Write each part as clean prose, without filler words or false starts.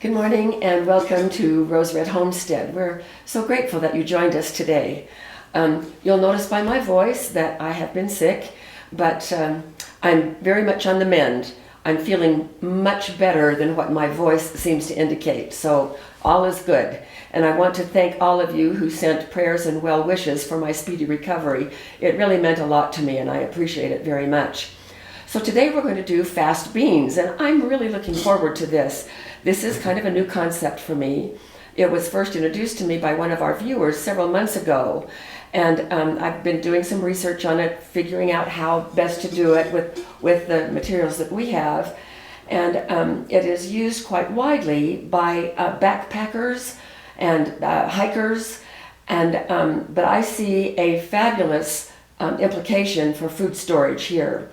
Good morning and welcome to Rose Red Homestead. We're so grateful that you joined us today. You'll notice by my voice that I have been sick, but I'm very much on the mend. I'm feeling much better than what my voice seems to indicate, so all is good. And I want to thank all of you who sent prayers and well wishes for my speedy recovery. It really meant a lot to me and I appreciate it very much. So today we're going to do fast beans, and I'm really looking forward to this. This is kind of a new concept for me. It was first introduced to me by one of our viewers several months ago, and I've been doing some research on it, figuring out how best to do it with the materials that we have. And it is used quite widely by backpackers and hikers, and but I see a fabulous implication for food storage here.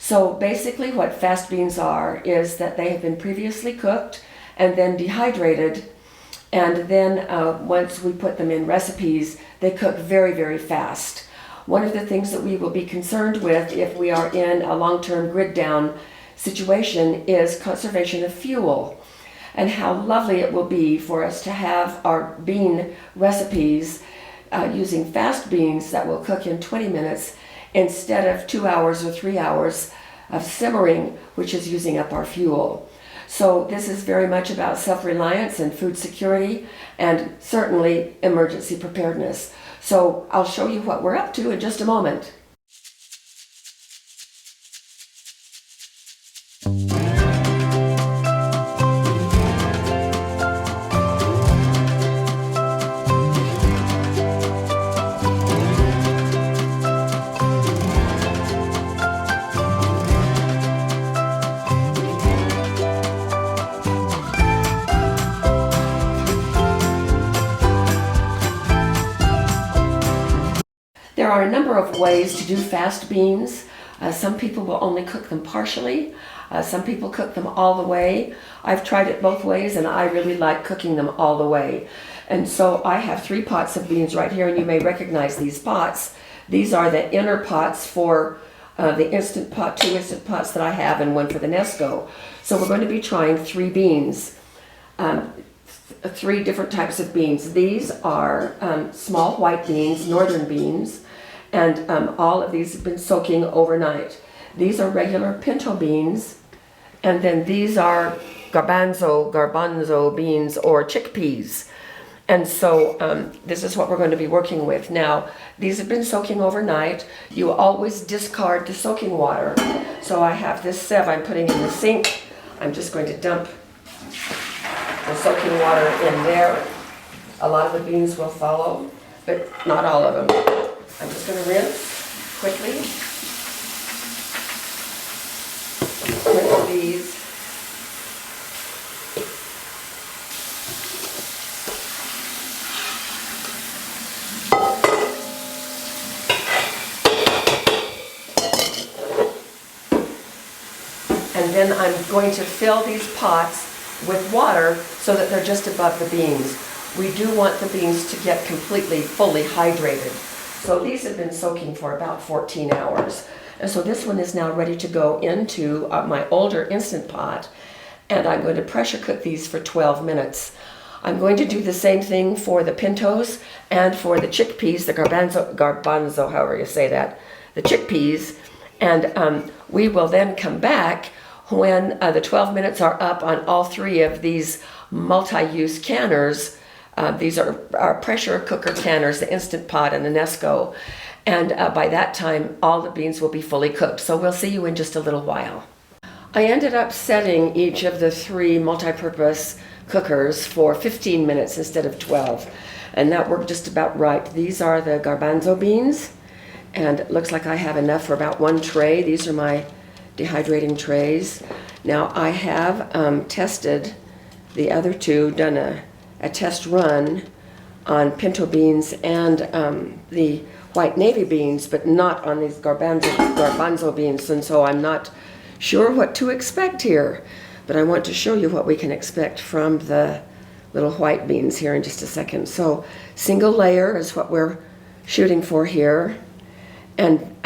So basically what fast beans are is that they have been previously cooked and then dehydrated, and then once we put them in recipes, they cook very, very fast. One of the things that we will be concerned with if we are in a long-term grid down situation is conservation of fuel, and how lovely it will be for us to have our bean recipes using fast beans that will cook in 20 minutes instead of 2 hours or 3 hours of simmering, which is using up our fuel. So this is very much about self-reliance and food security and certainly emergency preparedness. So I'll show you what we're up to in just a moment. There are a number of ways to do fast beans. Some people will only cook them partially. Some people cook them all the way. I've tried it both ways and I really like cooking them all the way. And so I have 3 pots of beans right here, and you may recognize these pots. These are the inner pots for the Instant Pot, 2 Instant Pots that I have and one for the Nesco. So we're going to be trying 3 beans. 3 different types of beans. These are small white beans, northern beans, and all of these have been soaking overnight. These are regular pinto beans, and then these are garbanzo beans or chickpeas. And so this is what we're going to be working with. Now, these have been soaking overnight. You always discard the soaking water. So I have this sieve I'm putting in the sink. I'm just going to dump the soaking water in there. A lot of the beans will follow, but not all of them. I'm just going to rinse quickly. Rinse these. And then I'm going to fill these pots with water so that they're just above the beans. We do want the beans to get completely, fully hydrated. So these have been soaking for about 14 hours. And so this one is now ready to go into my older Instant Pot, and I'm going to pressure cook these for 12 minutes. I'm going to do the same thing for the pintos and for the chickpeas, the garbanzo, however you say that, the chickpeas, and we will then come back when the 12 minutes are up on all 3 of these multi-use canners. These are our pressure cooker canners, the Instant Pot and the Nesco. And by that time, all the beans will be fully cooked. So we'll see you in just a little while. I ended up setting each of the 3 multi-purpose cookers for 15 minutes instead of 12. And that worked just about right. These are the garbanzo beans. And it looks like I have enough for about 1 tray. These are my dehydrating trays. Now I have tested the other 2, done a test run on pinto beans and the white navy beans, but not on these garbanzo beans, and so I'm not sure what to expect here. But I want to show you what we can expect from the little white beans here in just a second. So single layer is what we're shooting for here. And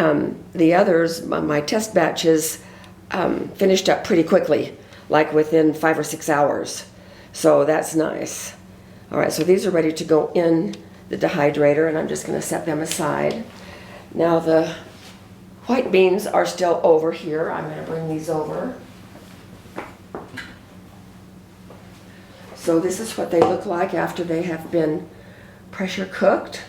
the others, my test batches, finished up pretty quickly, like within 5 or 6 hours. So that's nice. All right, so these are ready to go in the dehydrator, and I'm just going to set them aside. Now the white beans are still over here. I'm going to bring these over. So this is what they look like after they have been pressure cooked.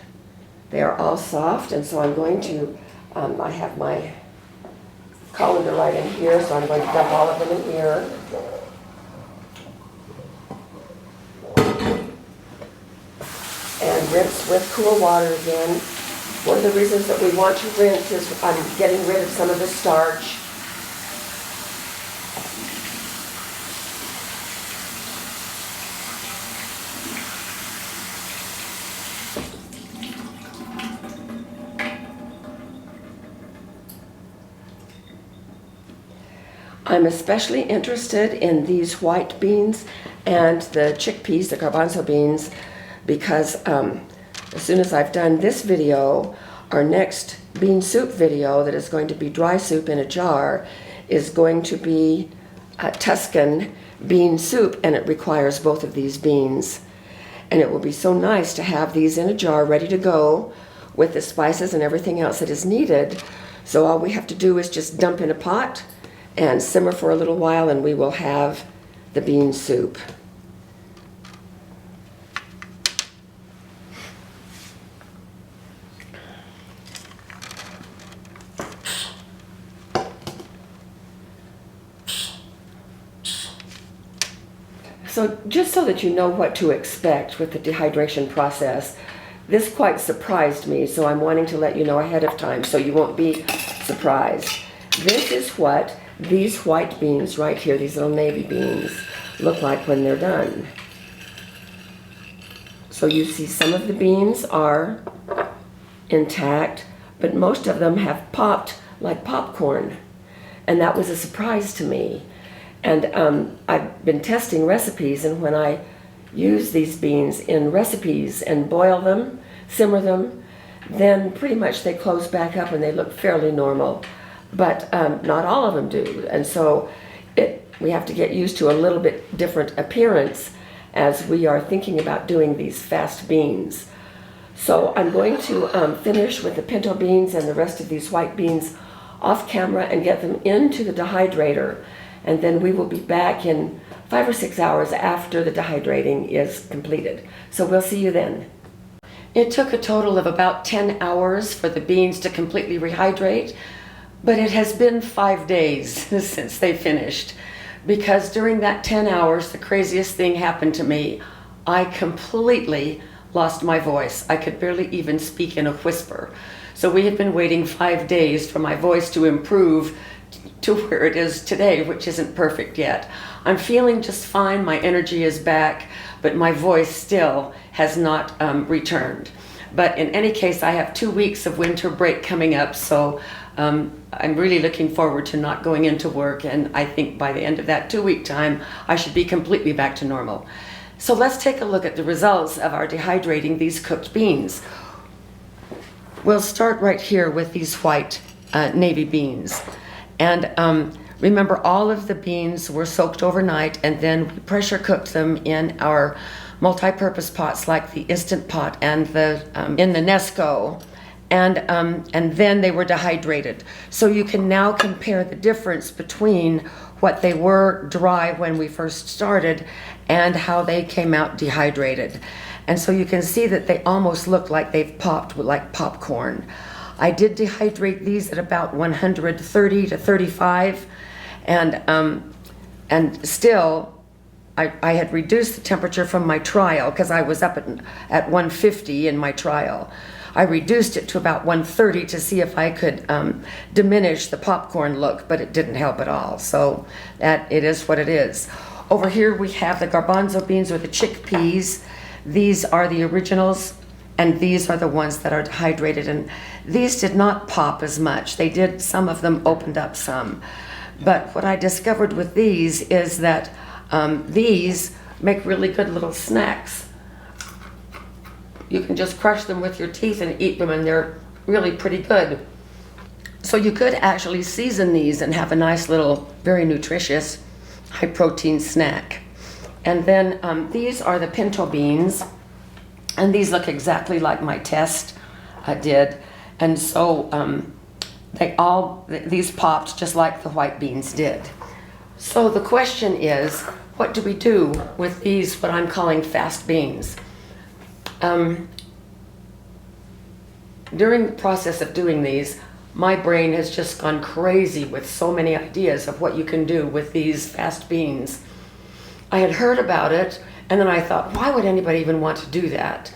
They are all soft, and so I'm going to, I have my colander right in here, so I'm going to dump all of them in here. And rinse with cool water again. One of the reasons that we want to rinse is I'm getting rid of some of the starch. I'm especially interested in these white beans and the chickpeas, the garbanzo beans, because as soon as I've done this video, our next bean soup video that is going to be dry soup in a jar is going to be Tuscan bean soup, and it requires both of these beans. And it will be so nice to have these in a jar ready to go with the spices and everything else that is needed. So all we have to do is just dump in a pot and simmer for a little while, and we will have the bean soup. So just so that you know what to expect with the dehydration process, this quite surprised me, so I'm wanting to let you know ahead of time so you won't be surprised. This is what these white beans right here, these little navy beans, look like when they're done. So you see some of the beans are intact, but most of them have popped like popcorn. And that was a surprise to me. And I've been testing recipes, and when I use these beans in recipes and boil them, simmer them, then pretty much they close back up and they look fairly normal. But not all of them do, and so we have to get used to a little bit different appearance as we are thinking about doing these fast beans. So I'm going to finish with the pinto beans and the rest of these white beans off camera and get them into the dehydrator, and then we will be back in 5 or 6 hours after the dehydrating is completed. So we'll see you then. It took a total of about 10 hours for the beans to completely rehydrate. But it has been 5 days since they finished, because during that 10 hours, the craziest thing happened to me. I completely lost my voice. I could barely even speak in a whisper. So we have been waiting 5 days for my voice to improve to where it is today, which isn't perfect yet. I'm feeling just fine, my energy is back, but my voice still has not returned. But in any case, I have 2 weeks of winter break coming up, so I'm really looking forward to not going into work, and I think by the end of that 2-week time, I should be completely back to normal. So let's take a look at the results of our dehydrating these cooked beans. We'll start right here with these white navy beans. And remember, all of the beans were soaked overnight, and then we pressure cooked them in our multi-purpose pots like the Instant Pot and the in the Nesco. And then they were dehydrated. So you can now compare the difference between what they were dry when we first started and how they came out dehydrated. And so you can see that they almost look like they've popped like popcorn. I did dehydrate these at about 130 to 35, and still I had reduced the temperature from my trial because I was up at 150 in my trial. I reduced it to about 130 to see if I could diminish the popcorn look, but it didn't help at all. So that it is what it is. Over here we have the garbanzo beans or the chickpeas. These are the originals, and these are the ones that are dehydrated. And these did not pop as much. They did, some of them opened up some. But what I discovered with these is that these make really good little snacks. You can just crush them with your teeth and eat them, and they're really pretty good. So you could actually season these and have a nice little, very nutritious, high protein snack. And then these are the pinto beans, and these look exactly like my test did. And so these popped just like the white beans did. So the question is, what do we do with these, what I'm calling fast beans? During the process of doing these, my brain has just gone crazy with so many ideas of what you can do with these fast beans. I had heard about it, and then I thought, why would anybody even want to do that?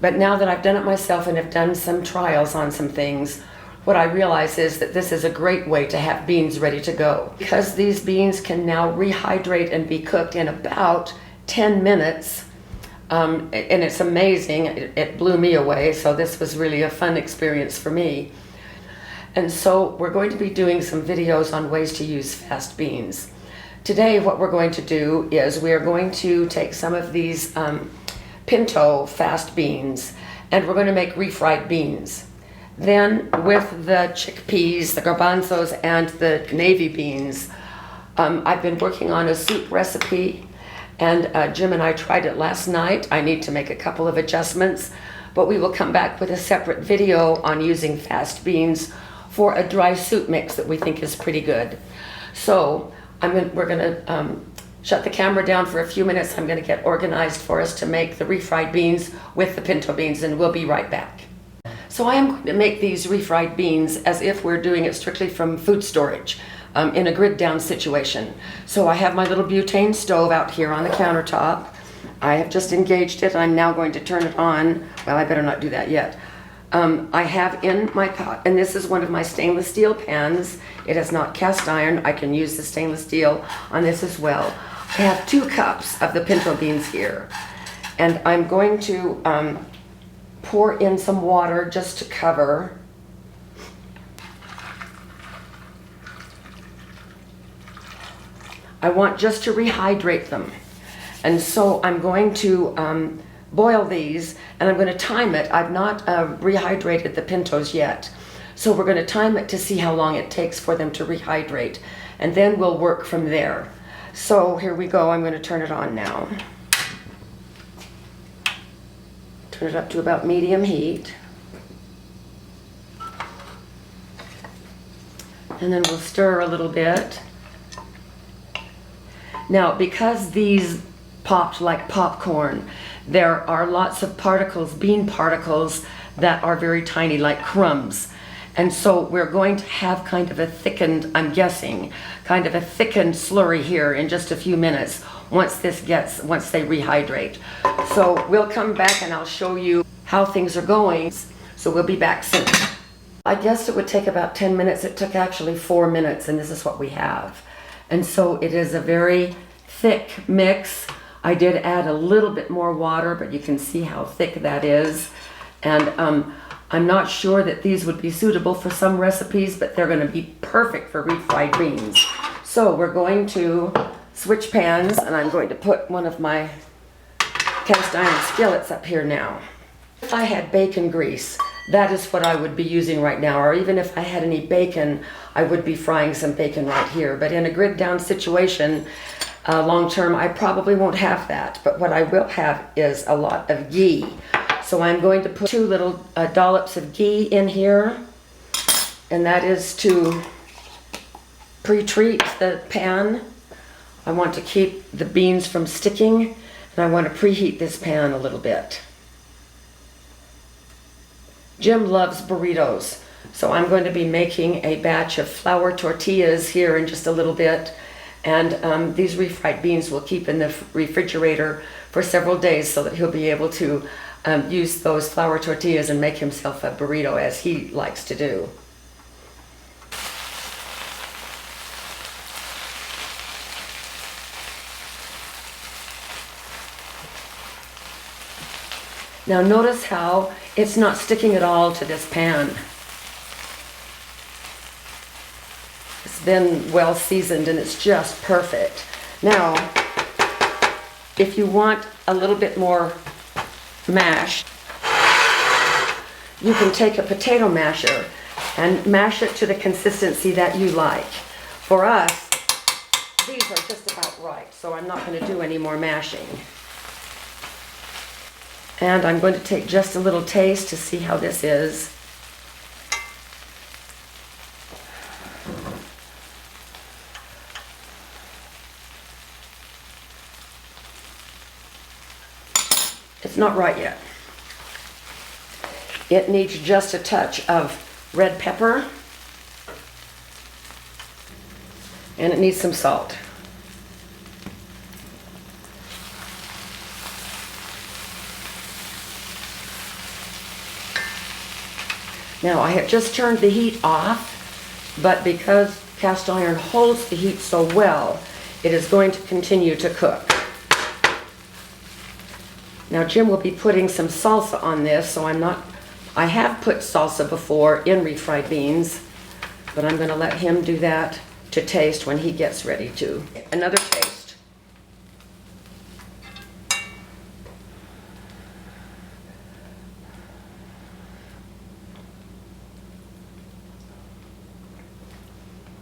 But now that I've done it myself and have done some trials on some things, what I realize is that this is a great way to have beans ready to go. Because these beans can now rehydrate and be cooked in about 10 minutes, and it's amazing. It blew me away, so this was really a fun experience for me. And so we're going to be doing some videos on ways to use fast beans. Today what we're going to do is we are going to take some of these pinto fast beans, and we're going to make refried beans. Then with the chickpeas, the garbanzos, and the navy beans, I've been working on a soup recipe, and Jim and I tried it last night. I need to make a couple of adjustments, but we will come back with a separate video on using fast beans for a dry soup mix that we think is pretty good. So we're going to shut the camera down for a few minutes. I'm going to get organized for us to make the refried beans with the pinto beans, and we'll be right back. So I am going to make these refried beans as if we're doing it strictly from food storage in a grid down situation. So I have my little butane stove out here on the countertop. I have just engaged it. I'm now going to turn it on. Well, I better not do that yet. I have in my pot, and this is one of my stainless steel pans. It is not cast iron. I can use the stainless steel on this as well. I have 2 cups of the pinto beans here, and I'm going to pour in some water just to cover. I want just to rehydrate them, and so I'm going to boil these, and I'm going to time it. I've not rehydrated the pintos yet, so we're going to time it to see how long it takes for them to rehydrate, and then we'll work from there. So here we go. I'm going to turn it on now. Turn it up to about medium heat, and then we'll stir a little bit. Now, because these popped like popcorn, there are lots of particles, bean particles, that are very tiny, like crumbs. And so we're going to have kind of a thickened, I'm guessing, kind of a thickened slurry here in just a few minutes once they rehydrate. So we'll come back and I'll show you how things are going. So we'll be back soon. I guessed it would take about 10 minutes. It took actually 4 minutes, and this is what we have. And so it is a very thick mix. I did add a little bit more water, but you can see how thick that is. And I'm not sure that these would be suitable for some recipes, but they're going to be perfect for refried beans. So we're going to switch pans, and I'm going to put one of my cast iron skillets up here now. If I had bacon grease, that is what I would be using right now, or even if I had any bacon, I would be frying some bacon right here. But in a grid down situation, long term, I probably won't have that. But what I will have is a lot of ghee. So I'm going to put 2 little dollops of ghee in here, and that is to pre-treat the pan. I want to keep the beans from sticking, and I want to preheat this pan a little bit. Jim loves burritos, so I'm going to be making a batch of flour tortillas here in just a little bit, and these refried beans will keep in the refrigerator for several days so that he'll be able to use those flour tortillas and make himself a burrito as he likes to do. Now notice how it's not sticking at all to this pan. It's been well seasoned and it's just perfect. Now, if you want a little bit more mash, you can take a potato masher and mash it to the consistency that you like. For us, these these are just about right, so I'm not going to do any more mashing. And I'm going to take just a little taste to see how this is. It's not right yet. It needs just a touch of red pepper, and it needs some salt. Now I have just turned the heat off, but because cast iron holds the heat so well, it is going to continue to cook. Now Jim will be putting some salsa on this, so I have put salsa before in refried beans, but I'm going to let him do that to taste when he gets ready to. Another taste.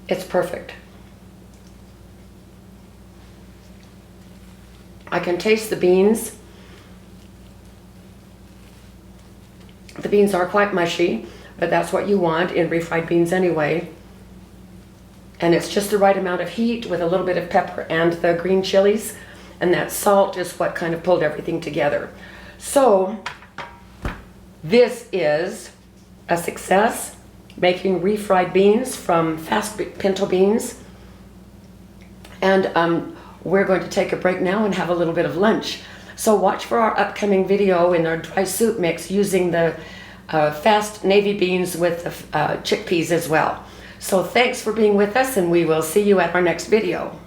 It's perfect. I can taste the beans. The beans are quite mushy, but that's what you want in refried beans anyway. And it's just the right amount of heat with a little bit of pepper and the green chilies, and that salt is what kind of pulled everything together. So this is a success, making refried beans from fast pinto beans. And we're going to take a break now and have a little bit of lunch. So watch for our upcoming video in our dry soup mix using the fast navy beans with the chickpeas as well. So thanks for being with us, and we will see you at our next video.